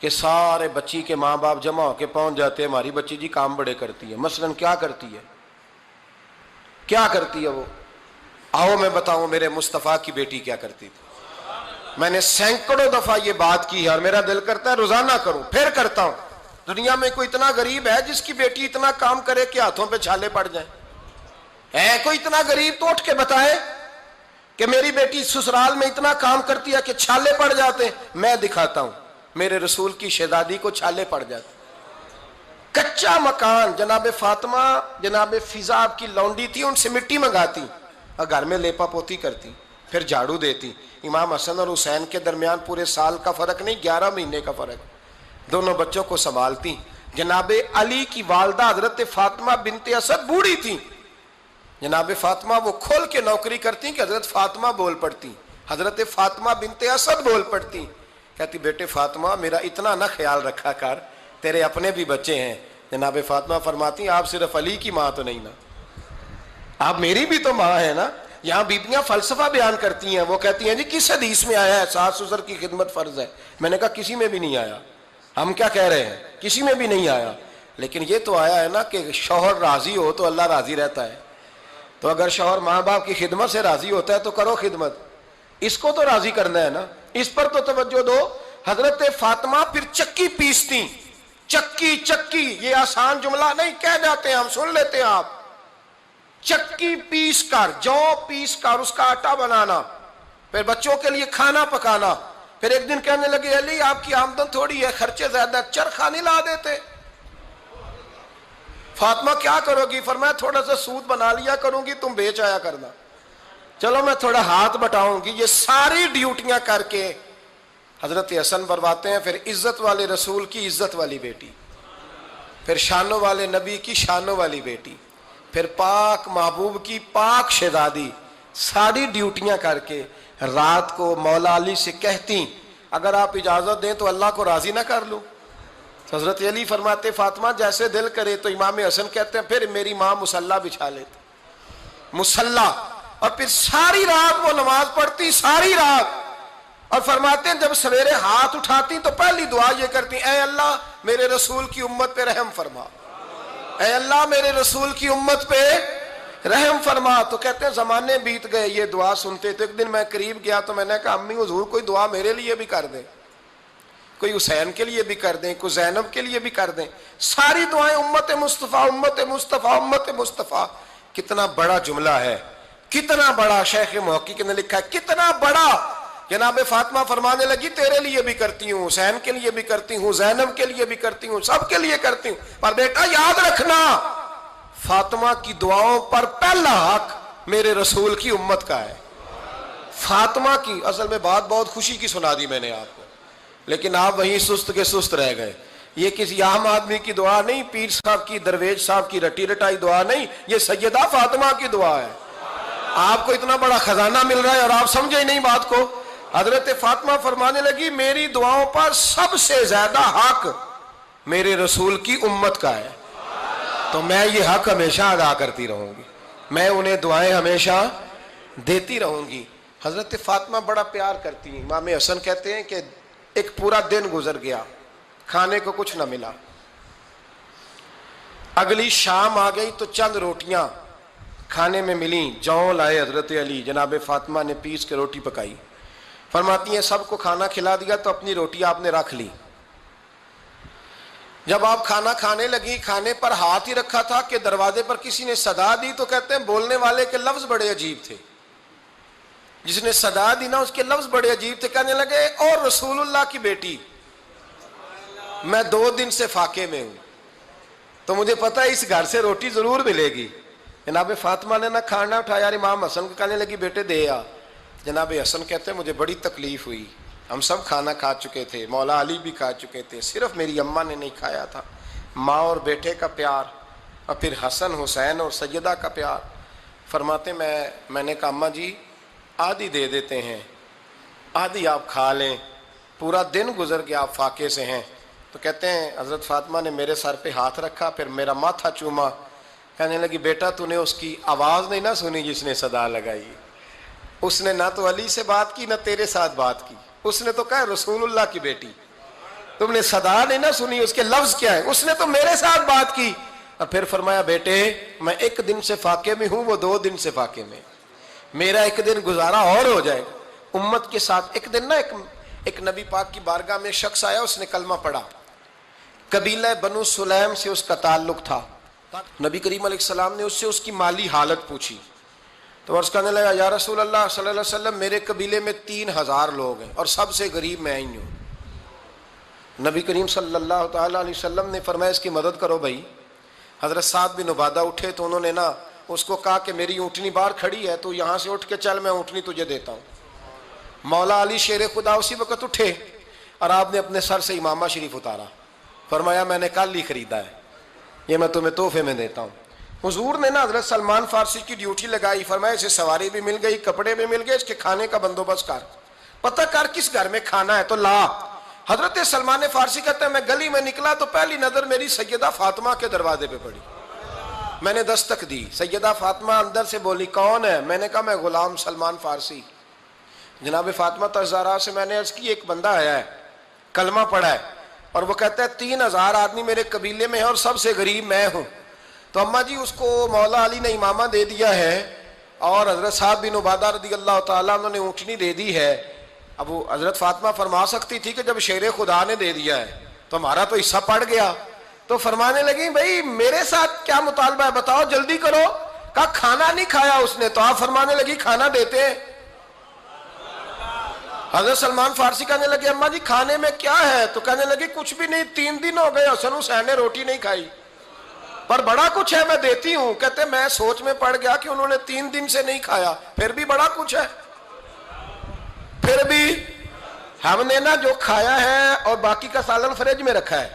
کہ سارے بچی کے ماں باپ جمع ہو کے پہنچ جاتے ہیں ہماری بچی جی کام بڑے کرتی ہے۔ مثلا کیا کرتی ہے؟ کیا کرتی ہے وہ؟ آؤ میں بتاؤں میرے مصطفیٰ کی بیٹی کیا کرتی تھی۔ میں نے سینکڑوں دفعہ یہ بات کی ہے اور میرا دل کرتا ہے روزانہ کروں، پھر کرتا ہوں۔ دنیا میں کوئی اتنا غریب ہے جس کی بیٹی اتنا کام کرے کہ ہاتھوں پہ چھالے پڑ جائیں؟ ہے کوئی اتنا غریب تو اٹھ کے بتائے کہ میری بیٹی سسرال میں اتنا کام کرتی ہے کہ چھالے پڑ جاتے ہیں؟ میں دکھاتا ہوں، میرے رسول کی شہزادی کو چھالے پڑ جاتے۔ کچا مکان، جناب فاطمہ جناب فضا آپ کی لونڈی تھی، ان سے مٹی منگاتی اور گھر میں لیپا پوتی کرتی، پھر جھاڑو دیتی۔ امام حسن اور حسین کے درمیان پورے سال کا فرق نہیں، 11 مہینے کا فرق، دونوں بچوں کو سنبھالتی۔ جناب علی کی والدہ حضرت فاطمہ بنت اسد بوڑھی تھی، جناب فاطمہ وہ کھول کے نوکری کرتی کہ حضرت فاطمہ بول پڑتی، حضرت فاطمہ بنت اسد بول پڑتی، کہتی بیٹے فاطمہ میرا اتنا نہ خیال رکھا کر، تیرے اپنے بھی بچے ہیں۔ جناب فاطمہ فرماتی آپ صرف علی کی ماں تو نہیں نا، آپ میری بھی تو ماں ہے نا۔ یہاں بیبیاں فلسفہ بیان کرتی ہیں، وہ کہتی ہیں جی کس حدیث میں آیا ہے ساس سسر کی خدمت فرض ہے؟ میں نے کہا کسی میں بھی نہیں آیا، ہم کیا کہہ رہے ہیں، کسی میں بھی نہیں آیا، لیکن یہ تو آیا ہے نا کہ شوہر راضی ہو تو اللہ راضی رہتا ہے، تو اگر شوہر ماں باپ کی خدمت سے راضی ہوتا ہے تو کرو خدمت، اس کو تو راضی کرنا ہے نا، اس پر تو توجہ دو۔ حضرت فاطمہ پھر چکی پیستی، چکی چکی، یہ آسان جملہ نہیں، کہہ جاتے ہیں ہم، سن لیتے ہیں آپ، چکی پیس کر، جو پیس کر اس کا آٹا بنانا، پھر بچوں کے لیے کھانا پکانا۔ پھر ایک دن کہنے لگے علی آپ کی آمدن تھوڑی ہے، خرچے زیادہ، چرخہ نہیں لا دیتے؟ فاطمہ کیا کرو گی؟ فرمایا تھوڑا سا سود بنا لیا کروں گی، تم بیچ آیا کرنا۔ چلو میں تھوڑا ہاتھ بٹاؤں گی۔ یہ ساری ڈیوٹیاں کر کے حضرت حسن فرماتے ہیں پھر عزت والے رسول کی عزت والی بیٹی، پھر شانوں والے نبی کی شانوں والی بیٹی، پھر پاک محبوب کی پاک شہزادی، ساری ڈیوٹیاں کر کے رات کو مولا علی سے کہتی اگر آپ اجازت دیں تو اللہ کو راضی نہ کر لوں؟ حضرت علی فرماتے فاطمہ جیسے دل کرے۔ تو امام حسن کہتے ہیں پھر میری ماں مصلی بچھا لیتی، مصلی، اور پھر ساری رات وہ نماز پڑھتی، ساری رات، اور فرماتے ہیں جب سویرے ہاتھ اٹھاتی تو پہلی دعا یہ کرتی اے اللہ میرے رسول کی امت پہ رحم فرما، اے اللہ میرے رسول کی امت پہ رحم فرما۔ تو کہتے ہیں زمانے بیت گئے یہ دعا سنتے تو ایک دن میں قریب گیا تو میں نے کہا امی حضور کوئی دعا میرے لیے بھی کر دیں، کوئی حسین کے لیے بھی کر دیں، کوئی زینب کے لیے بھی کر دیں۔ ساری دعائیں امت مصطفیٰ امت مصطفیٰ امت مصطفیٰ۔ کتنا بڑا جملہ ہے، کتنا بڑا، شیخ محقق نے لکھا ہے کتنا بڑا۔ جناب فاطمہ فرمانے لگی تیرے لیے بھی کرتی ہوں، حسین کے لیے بھی کرتی ہوں، زینب کے لیے بھی کرتی ہوں، سب کے لیے کرتی ہوں، پر بیٹا یاد رکھنا فاطمہ کی دعاؤں پر پہلا حق میرے رسول کی امت کا ہے۔ فاطمہ کی، اصل میں بات بہت خوشی کی سنا دی میں نے آپ کو، لیکن آپ وہیں سست کے سست رہ گئے۔ یہ کسی عام آدمی کی دعا نہیں، پیر صاحب کی، درویش صاحب کی رٹی رٹائی دعا نہیں، یہ سیدہ فاطمہ کی دعا ہے۔ آپ کو اتنا بڑا خزانہ مل رہا ہے اور آپ سمجھے ہی نہیں بات کو۔ حضرت فاطمہ فرمانے لگی میری دعاؤں پر سب سے زیادہ حق میرے رسول کی امت کا ہے، تو میں یہ حق ہمیشہ ادا کرتی رہوں گی، میں انہیں دعائیں ہمیشہ دیتی رہوں گی۔ حضرت فاطمہ بڑا پیار کرتی ہیں۔ امام حسن کہتے ہیں کہ ایک پورا دن گزر گیا، کھانے کو کچھ نہ ملا، اگلی شام آ گئی تو چند روٹیاں کھانے میں ملیں، جوں لائے حضرت علی، جناب فاطمہ نے پیس کے روٹی پکائی، فرماتی ہیں سب کو کھانا کھلا دیا تو اپنی روٹی آپ نے رکھ لی۔ جب آپ کھانا کھانے لگی، کھانے پر ہاتھ ہی رکھا تھا کہ دروازے پر کسی نے صدا دی، تو کہتے ہیں بولنے والے کے لفظ بڑے عجیب تھے، جس نے صدا دی نا اس کے لفظ بڑے عجیب تھے، کہنے لگے اور رسول اللہ کی بیٹی میں 2 دن سے فاقے میں ہوں، تو مجھے پتا ہے اس گھر سے روٹی ضرور ملے گی۔ جناب فاطمہ نے نہ کھانا اٹھایا، امام حسن کو کہنے لگی بیٹے دے آ۔ جناب حسن کہتے ہیں مجھے بڑی تکلیف ہوئی، ہم سب کھانا کھا چکے تھے، مولا علی بھی کھا چکے تھے، صرف میری اماں نے نہیں کھایا تھا۔ ماں اور بیٹے کا پیار، اور پھر حسن حسین اور سیدہ کا پیار۔ فرماتے میں نے کہا اماں جی آدھی دے دیتے ہیں، آدھی آپ کھا لیں، پورا دن گزر گیا آپ فاقے سے ہیں۔ تو کہتے ہیں حضرت فاطمہ نے میرے سر پہ ہاتھ رکھا، پھر میرا ماتھا چوما، کہنے لگی بیٹا تو نے اس کی آواز نہیں نہ سنی جس نے صدا لگائی، اس نے نہ تو علی سے بات کی نہ تیرے ساتھ بات کی، اس نے تو کہا رسول اللہ کی بیٹی، تم نے صدا نہیں نہ سنی، اس کے لفظ کیا ہے، اس نے تو میرے ساتھ بات کی۔ اور پھر فرمایا بیٹے میں 1 دن سے فاقے میں ہوں، وہ 2 دن سے فاقے میں، میرا 1 دن گزارا اور ہو جائے گا امت کے ساتھ۔ ایک دن نا ایک نبی پاک کی بارگاہ میں شخص آیا، اس نے کلمہ پڑھا، قبیلہ بنو سلیم سے اس کا تعلق تھا۔ نبی کریم علیہ السلام نے اس سے اس کی مالی حالت پوچھی، تو عرض کرنے لگا یا رسول اللہ صلی اللہ علیہ وسلم میرے قبیلے میں 3000 لوگ ہیں اور سب سے غریب میں ہی ہوں۔ نبی کریم صلی اللہ تعالیٰ علیہ وسلم نے فرمایا اس کی مدد کرو بھائی۔ حضرت سعد بن عبادہ اٹھے تو انہوں نے نا اس کو کہا کہ میری اونٹنی باہر کھڑی ہے تو یہاں سے اٹھ کے چل، میں اونٹنی تجھے دیتا ہوں۔ مولا علی شیر خدا اسی وقت اٹھے اور آپ نے اپنے سر سے امامہ شریف اتارا، فرمایا میں نے کل ہی خریدا ہے، یہ میں تمہیں تحفے میں دیتا ہوں۔ حضور نے نا حضرت سلمان فارسی کی ڈیوٹی لگائی، فرمایا اسے سواری بھی مل گئی، کپڑے بھی مل گئے، اس کے کھانے کا بندوبست کر، پتہ کر کس گھر میں کھانا ہے تو لا۔ حضرت سلمان فارسی کہتے ہیں میں گلی میں نکلا تو پہلی نظر میری سیدہ فاطمہ کے دروازے پہ پڑی، میں نے دستک دی، سیدہ فاطمہ اندر سے بولی کون ہے؟ میں نے کہا میں غلام سلمان فارسی۔ جناب فاطمہ تزارہ سے میں نے عرض کی ایک بندہ آیا ہے، کلمہ پڑھا ہے، اور وہ کہتا ہے 3000 آدمی میرے قبیلے میں ہیں اور سب سے غریب میں ہوں، تو اماں جی اس کو مولا علی نے امامہ دے دیا ہے اور حضرت سعد بن عبادہ رضی اللہ تعالیٰ عنہ نے اونٹنی دے دی ہے۔ اب وہ حضرت فاطمہ فرما سکتی تھی کہ جب شیر خدا نے دے دیا ہے تو ہمارا تو حصہ پڑ گیا، تو فرمانے لگی بھائی میرے ساتھ کیا مطالبہ ہے بتاؤ جلدی کرو۔ کہا کھانا نہیں کھایا اس نے، تو آپ فرمانے لگی کھانا دیتے ہیں۔ حضرت سلمان فارسی کہنے لگے اماں جی کھانے میں کیا ہے؟ تو کہنے لگی کچھ بھی نہیں، 3 دن ہو گئے حسن حسین نے روٹی نہیں کھائی، پر بڑا کچھ ہے میں دیتی ہوں۔ کہتے میں سوچ میں پڑ گیا کہ انہوں نے 3 دن سے نہیں کھایا، پھر بھی بڑا کچھ ہے، پھر بھی ہم نے نا جو کھایا ہے اور باقی کا سالن فریج میں رکھا ہے،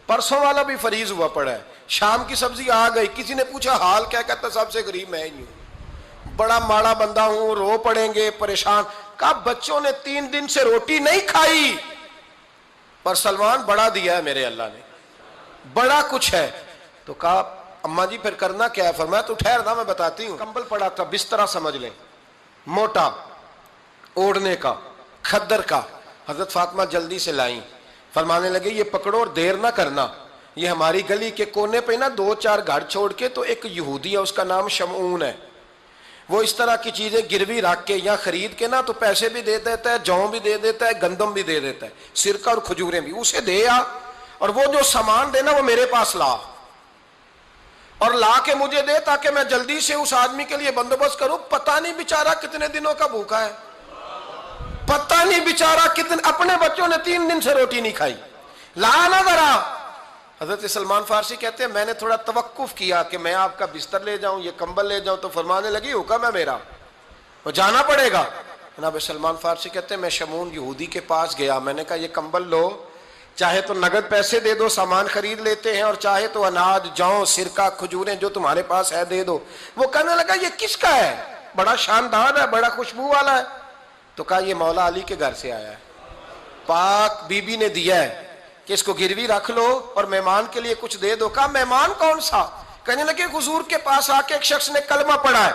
پرسوں والا بھی فریز ہوا پڑا ہے، شام کی سبزی آ گئی، کسی نے پوچھا حال کیا، کہتا سب سے غریب میں ہی ہوں، بڑا ماڑا بندہ ہوں، رو پڑیں گے، پریشان۔ کہا بچوں نے 3 دن سے روٹی نہیں کھائی، پر سلمان بڑا دیا ہے میرے اللہ نے، بڑا کچھ ہے۔ تو کہا اماں جی پھر کرنا کیا ہے؟ فرمایا تو ٹھہر نا میں بتاتی ہوں۔ کمبل پڑا تھا، بسترا سمجھ لیں، موٹا، اوڑھنے کا، کھدر کا۔ حضرت فاطمہ جلدی سے لائیں، فرمانے لگے یہ پکڑو اور دیر نہ کرنا، یہ ہماری گلی کے کونے پہ نا 2-4 گھر چھوڑ کے تو ایک یہودی ہے، اس کا نام شمعون ہے، وہ اس طرح کی چیزیں گروی رکھ کے یا خرید کے نا تو پیسے بھی دے دیتا ہے، جوں بھی دے دیتا ہے، گندم بھی دے دیتا ہے، سرکہ اور کھجوریں بھی، اسے دے آ، اور وہ جو سامان دینا وہ میرے پاس لا، اور لا کے مجھے دے تاکہ میں جلدی سے اس آدمی کے لیے بندوبست کروں۔ پتہ نہیں بیچارہ کتنے دنوں کا بھوکا ہے، پتہ نہیں بیچارہ کتنے، اپنے بچوں نے 3 دن سے روٹی نہیں کھائی، لا نہ ذرا۔ حضرت سلمان فارسی کہتے ہیں میں نے تھوڑا توقف کیا کہ میں آپ کا بستر لے جاؤں، یہ کمبل لے جاؤں، تو فرمانے لگی حکم ہے میرا، وہ جانا پڑے گا۔ جناب سلمان فارسی کہتے ہیں میں شمعون یہودی کے پاس گیا، میں نے کہا یہ کمبل لو، چاہے تو نگد پیسے دے دو، سامان خرید لیتے ہیں، اور چاہے تو اناج، جوں، سرکہ، کھجوریں جو تمہارے پاس ہے دے دو۔ وہ کہنے لگا یہ کس کا ہے؟ بڑا شاندار ہے، بڑا خوشبو والا ہے۔ تو کہا یہ مولا علی کے گھر سے آیا ہے، پاک بی بی نے دیا ہے کہ اس کو گروی رکھ لو اور مہمان کے لیے کچھ دے دو۔ کہا مہمان کون سا؟ کہنے لگے حضور کے پاس آ کے ایک شخص نے کلمہ پڑھا ہے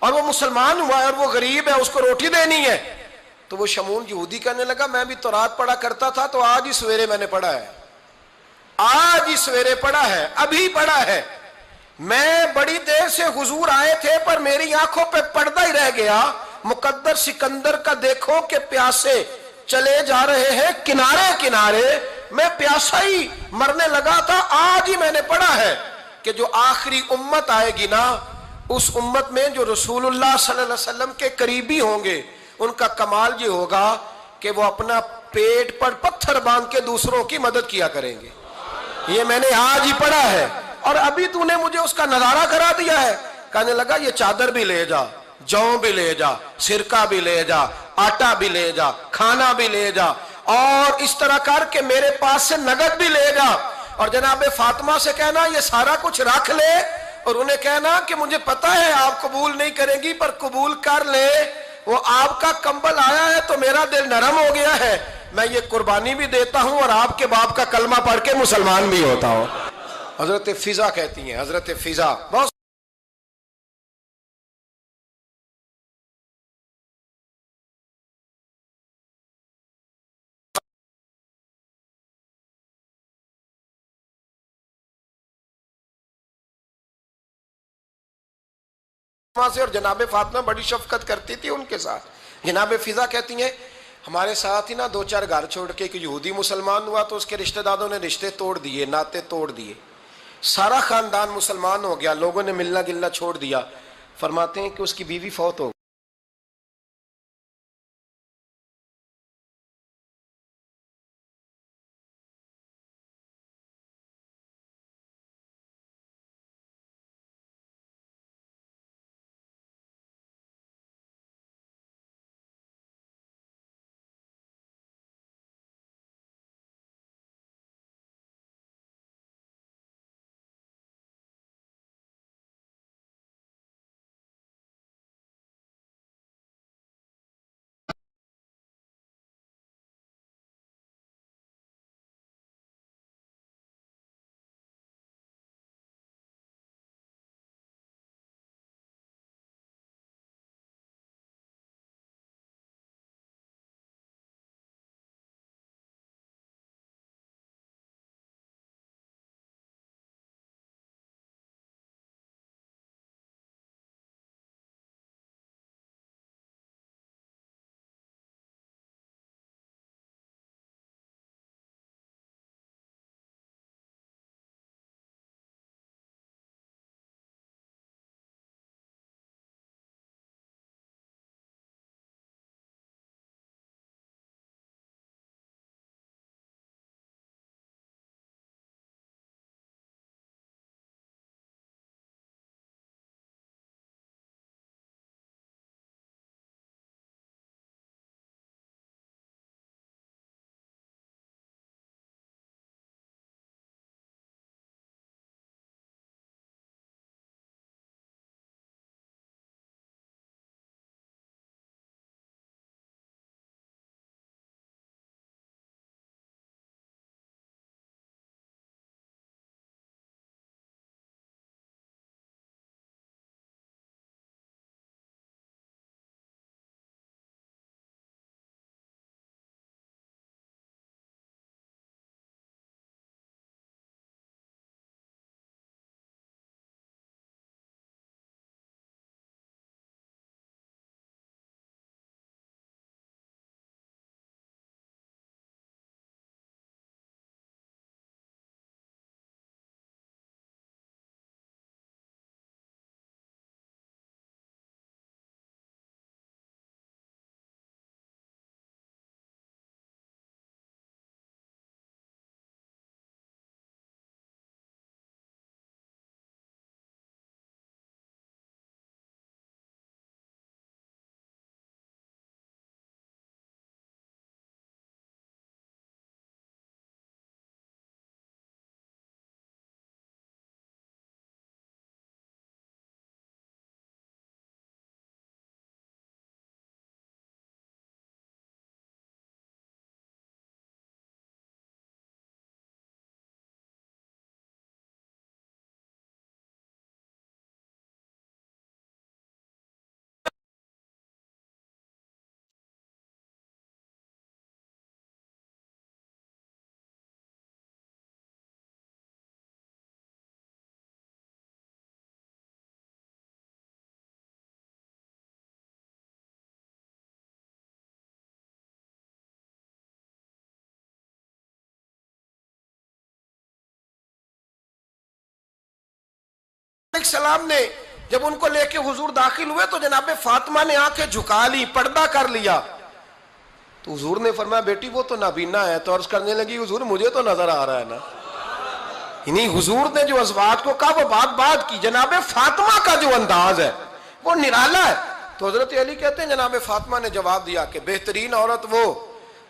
اور وہ مسلمان ہوا ہے اور وہ غریب ہے، اس کو روٹی دینی ہے۔ تو وہ شمعون یہودی کہنے لگا میں بھی تورات پڑھا کرتا تھا، تو آج ہی سویرے میں نے پڑھا ہے، آج ہی سویرے پڑھا ہے، ابھی پڑھا ہے، میں بڑی دیر سے حضور آئے تھے پر میری آنکھوں پہ پردہ ہی رہ گیا، مقدر سکندر کا دیکھو کہ پیاسے چلے جا رہے ہیں کنارے کنارے، میں پیاسا ہی مرنے لگا تھا، آج ہی میں نے پڑھا ہے کہ جو آخری امت آئے گی نا، اس امت میں جو رسول اللہ صلی اللہ علیہ وسلم کے قریبی ہوں گے، ان کا کمال یہ ہوگا کہ وہ اپنا پیٹ پر پتھر باندھ کے دوسروں کی مدد کیا کریں گے۔ یہ میں نے آج ہی پڑھا ہے اور ابھی تو نے مجھے اس کا نظارہ کرا دیا ہے۔ کہنے لگا یہ چادر بھی لے جا، جوں بھی لے جا، سرکہ بھی لے جا، آٹا بھی لے جا، کھانا بھی لے جا، اور اس طرح کر کے میرے پاس سے نگد بھی لے جا، اور جناب فاطمہ سے کہنا یہ سارا کچھ رکھ لے، اور انہیں کہنا کہ مجھے پتا ہے آپ قبول نہیں کریں گی پر قبول کر لے، وہ آپ کا کمبل آیا ہے تو میرا دل نرم ہو گیا ہے، میں یہ قربانی بھی دیتا ہوں اور آپ کے باپ کا کلمہ پڑھ کے مسلمان بھی ہوتا ہوں۔ حضرت فضا کہتی ہیں، حضرت فضا بہت سے، اور جناب فاطمہ بڑی شفقت کرتی تھی ان کے ساتھ۔ جناب فضا کہتی ہیں ہمارے ساتھ ہی نا 2-4 گھر چھوڑ کے ایک یہودی مسلمان ہوا تو اس کے رشتہ داروں نے رشتے توڑ دیے، ناطے توڑ دیے، سارا خاندان مسلمان ہو گیا، لوگوں نے ملنا گلنا چھوڑ دیا۔ فرماتے ہیں کہ اس کی بیوی فوت ہو علیہ السلام نے جب ان کو لے کے حضور داخل ہوئے تو جناب فاطمہ نے آنکھیں جھکا لی، پردہ کر لیا. تو حضور نے فرمایا بیٹی وہ تو نابینا ہے. تو عرض کرنے لگی حضور مجھے تو نظر آ رہا ہے نا. یعنی حضور نے جو ازواج کو کہا وہ بات کی. جناب فاطمہ کا جو انداز ہے وہ نرالا ہے. تو حضرت علی کہتے ہیں جناب فاطمہ نے جواب دیا کہ بہترین عورت وہ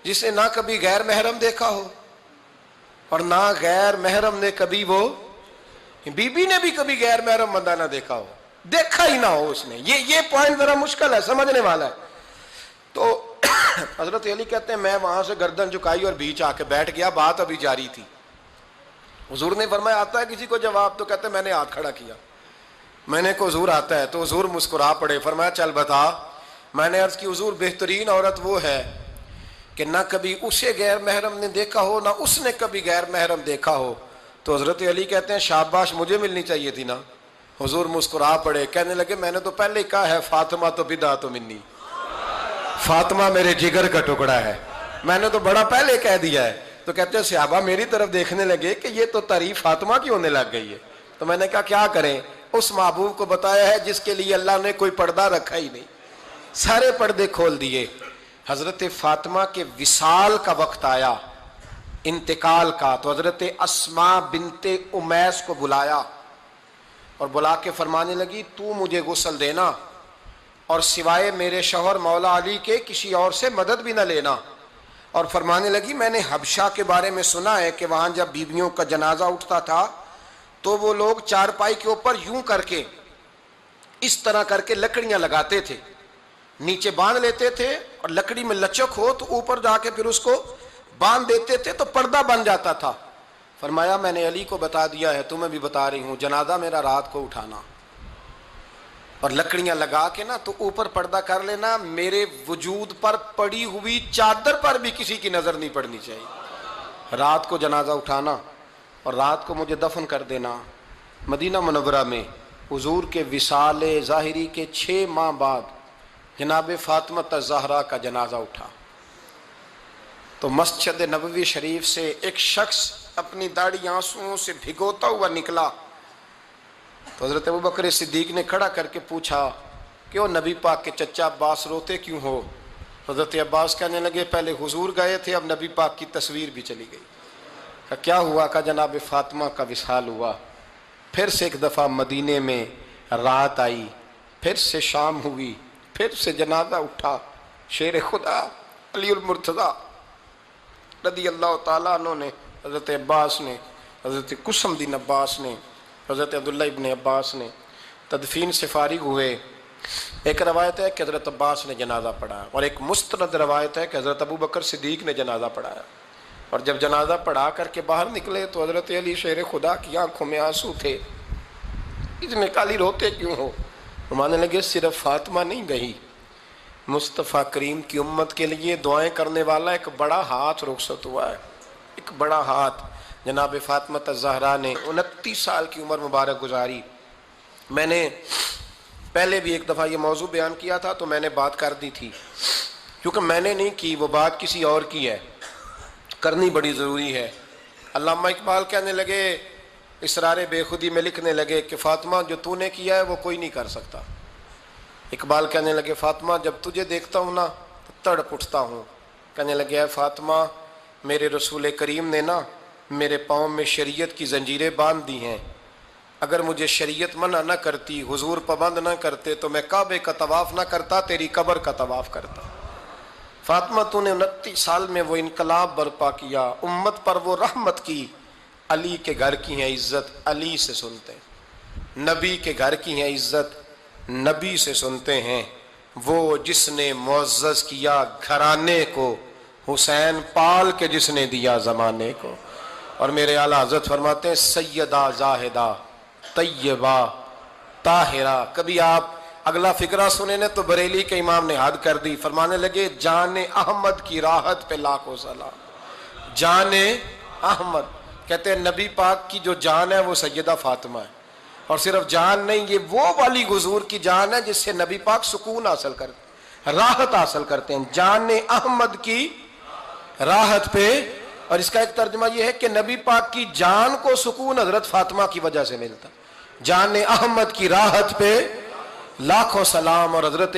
جس نے نہ کبھی غیر محرم دیکھا ہو اور نہ غیر محرم نے کبھی وہ بی بی نے بھی کبھی غیر محرم بندہ نہ دیکھا ہو، دیکھا ہی نہ ہو اس نے. یہ پوائنٹ ذرا مشکل ہے، سمجھنے والا ہے. تو حضرت علی کہتے ہیں میں وہاں سے گردن جھکائی اور بیچ آ کے بیٹھ گیا، بات ابھی جاری تھی. حضور نے فرمایا آتا ہے کسی کو جواب؟ تو کہتے ہیں میں نے ہاتھ کھڑا کیا. میں نے کہا حضور آتا ہے. تو حضور مسکرا پڑے، فرمایا چل بتا. میں نے عرض کی حضور بہترین عورت وہ ہے کہ نہ کبھی اسے غیر محرم نے دیکھا ہو نہ اس نے کبھی غیر محرم دیکھا ہو. تو حضرت علی کہتے ہیں شاباش مجھے ملنی چاہیے تھی نا. حضور مسکرا پڑے، کہنے لگے میں نے تو پہلے ہی کہا ہے فاطمہ تو بدعت منی، فاطمہ میرے جگر کا ٹکڑا ہے، میں نے تو بڑا پہلے کہہ دیا ہے. تو کہتے ہیں صحابہ میری طرف دیکھنے لگے کہ یہ تو تعریف فاطمہ کی ہونے لگ گئی ہے. تو میں نے کہا کیا کریں، اس محبوب کو بتایا ہے جس کے لیے اللہ نے کوئی پردہ رکھا ہی نہیں، سارے پردے کھول دیے. حضرت فاطمہ کے وصال کا وقت آیا، انتقال کا. تو حضرت اسماء بنت امیس کو بلایا اور بلا کے فرمانے لگی تو مجھے غسل دینا اور سوائے میرے شوہر مولا علی کے کسی اور سے مدد بھی نہ لینا. اور فرمانے لگی میں نے حبشہ کے بارے میں سنا ہے کہ وہاں جب بیویوں کا جنازہ اٹھتا تھا تو وہ لوگ چارپائی کے اوپر یوں کر کے اس طرح کر کے لکڑیاں لگاتے تھے، نیچے باندھ لیتے تھے اور لکڑی میں لچک ہو تو اوپر جا کے پھر اس کو باندھ دیتے تھے تو پردہ بن جاتا تھا. فرمایا میں نے علی کو بتا دیا ہے، تمہیں بھی بتا رہی ہوں، جنازہ میرا رات کو اٹھانا اور لکڑیاں لگا کے نا تو اوپر پردہ کر لینا، میرے وجود پر پڑی ہوئی چادر پر بھی کسی کی نظر نہیں پڑنی چاہیے. رات کو جنازہ اٹھانا اور رات کو مجھے دفن کر دینا. مدینہ منورہ میں حضور کے وصال ظاہری کے 6 ماہ بعد جناب فاطمہ الزہرا کا جنازہ اٹھا. تو مسجد نبوی شریف سے ایک شخص اپنی داڑھی آنسوؤں سے بھگوتا ہوا نکلا. تو حضرت ابوبکر صدیق نے کھڑا کر کے پوچھا کہ وہ نبی پاک کے چچا عباس روتے کیوں ہو؟ حضرت عباس کہنے لگے پہلے حضور گئے تھے اب نبی پاک کی تصویر بھی چلی گئی. کہ کیا ہوا؟ کہ جناب فاطمہ کا وصال ہوا. پھر سے ایک دفعہ مدینے میں رات آئی، پھر سے شام ہوئی، پھر سے جنازہ اٹھا. شیر خدا علی المرتضیٰ رضی اللہ تعالیٰ عنہ نے، حضرت عباس نے، حضرت قسم دین عباس نے، حضرت عبداللہ ابن عباس نے تدفین سے فارغ ہوئے. ایک روایت ہے کہ حضرت عباس نے جنازہ پڑھایا اور ایک مستند روایت ہے کہ حضرت ابوبکر صدیق نے جنازہ پڑھایا. اور جب جنازہ پڑھا کر کے باہر نکلے تو حضرت علی شیر خدا کی آنکھوں میں آنسو تھے. اتنے کالی روتے کیوں ہو؟ فرمانے لگے صرف فاطمہ نہیں گئی، مصطفیٰ کریم کی امت کے لیے دعائیں کرنے والا ایک بڑا ہاتھ رخصت ہوا ہے. ایک بڑا ہاتھ جناب فاطمہ الزہرا نے 29 سال کی عمر مبارک گزاری. میں نے پہلے بھی ایک دفعہ یہ موضوع بیان کیا تھا تو میں نے بات کر دی تھی، کیونکہ میں نے نہیں کی، وہ بات کسی اور کی ہے، کرنی بڑی ضروری ہے. علامہ اقبال کہنے لگے، اسرار بے خودی میں لکھنے لگے کہ فاطمہ جو تو نے کیا ہے وہ کوئی نہیں کر سکتا. اقبال کہنے لگے فاطمہ جب تجھے دیکھتا ہوں نا تو تڑپ اٹھتا ہوں. کہنے لگے اے فاطمہ میرے رسول کریم نے نا میرے پاؤں میں شریعت کی زنجیریں باندھ دی ہیں، اگر مجھے شریعت منع نہ کرتی، حضور پابند نہ کرتے تو میں کعبے کا طواف نہ کرتا، تیری قبر کا طواف کرتا. فاطمہ تو نے 29 سال میں وہ انقلاب برپا کیا، امت پر وہ رحمت کی. علی کے گھر کی ہیں عزت علی سے سنتے ہیں، نبی کے گھر کی ہیں عزت نبی سے سنتے ہیں. وہ جس نے معزز کیا گھرانے کو، حسین پال کے جس نے دیا زمانے کو. اور میرے اعلیٰ حضرت فرماتے ہیں سیدہ زاہدہ طیبہ طاہرہ. کبھی آپ اگلا فقرہ سنے نے تو بریلی کے امام نے حد کر دی، فرمانے لگے جان احمد کی راحت پہ لاکھوں سلام. جان احمد کہتے ہیں نبی پاک کی جو جان ہے وہ سیدہ فاطمہ ہے. اور صرف جان نہیں، یہ وہ والی حضور کی جان ہے جس سے نبی پاک سکون حاصل کرتے ہیں، راحت حاصل کرتے ہیں. جان احمد کی راحت پہ. اور اس کا ایک ترجمہ یہ ہے کہ نبی پاک کی جان کو سکون حضرت فاطمہ کی وجہ سے ملتا. جان احمد کی راحت پہ لاکھوں سلام. اور حضرت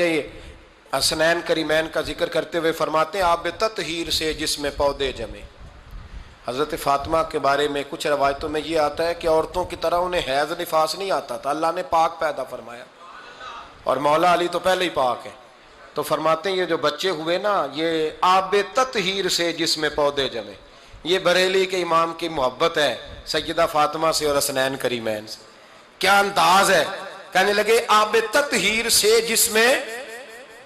حسنین کریمین کا ذکر کرتے ہوئے فرماتے ہیں آب تطہیر سے جس میں پودے جمے. حضرت فاطمہ کے بارے میں کچھ روایتوں میں یہ آتا ہے کہ عورتوں کی طرح انہیں حیض نفاس نہیں آتا تھا, اللہ نے پاک پیدا فرمایا, اور مولا علی تو پہلے ہی پاک ہے. تو فرماتے ہیں یہ جو بچے ہوئے نا, یہ آب تطہیر سے جس میں پودے جمے. یہ بریلی کے امام کی محبت ہے سیدہ فاطمہ سے اور حسنین کریمین سے. کیا انداز ہے, کہنے لگے آب تطہیر سے جس میں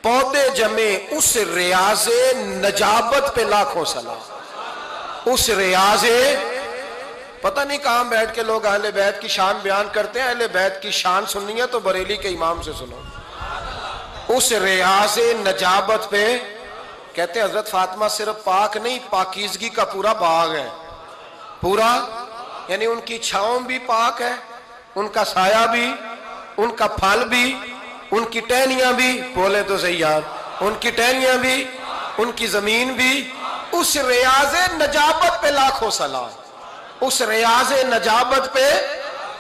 پودے جمے, اس ریاض نجابت پہ لاکھوں سلام. اس ریاض, پتہ نہیں کہاں بیٹھ کے لوگ اہل بیت کی شان بیان کرتے ہیں, اہل بیت کی شان سننی ہے تو بریلی کے امام سے سنو. اس ریاض نجابت پہ کہتے ہیں حضرت فاطمہ صرف پاک نہیں, پاکیزگی کا پورا باغ ہے, پورا, یعنی ان کی چھاؤں بھی پاک ہے, ان کا سایہ بھی, ان کا پھل بھی, ان کی ٹہنیاں بھی, بولے تو صحیح یار, ان کی ٹہنیاں بھی, ان کی زمین بھی. اس ریاض نجابت پہ لاکھوں سلام, اس ریاض نجابت پہ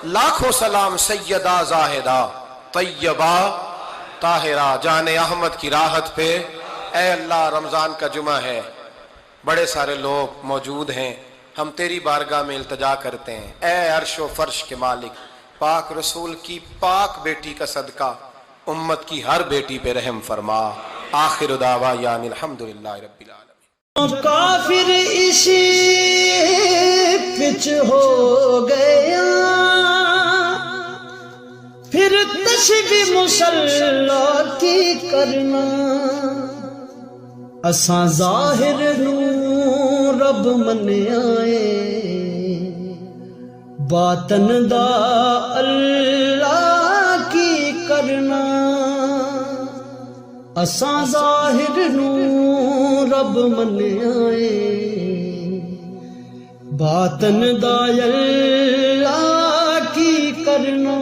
لاکھوں سلام. سیدہ زاہدہ طیبہ طاہرہ جان احمد کی راحت پہ. اے اللہ, رمضان کا جمعہ ہے, بڑے سارے لوگ موجود ہیں, ہم تیری بارگاہ میں التجا کرتے ہیں, اے عرش و فرش کے مالک, پاک رسول کی پاک بیٹی کا صدقہ امت کی ہر بیٹی پہ رحم فرما. آخر دعوانا الحمدللہ رب العالمین. کافر اسی پچ ہو گیا, پھر تشبیہ مصلی کی کرنا. اساں ظاہر نو رب منیائے, باطن دا اللہ کی کرنا. اساں ظاہر نو رب منیائے, باطن دا اللہ کی کرنا.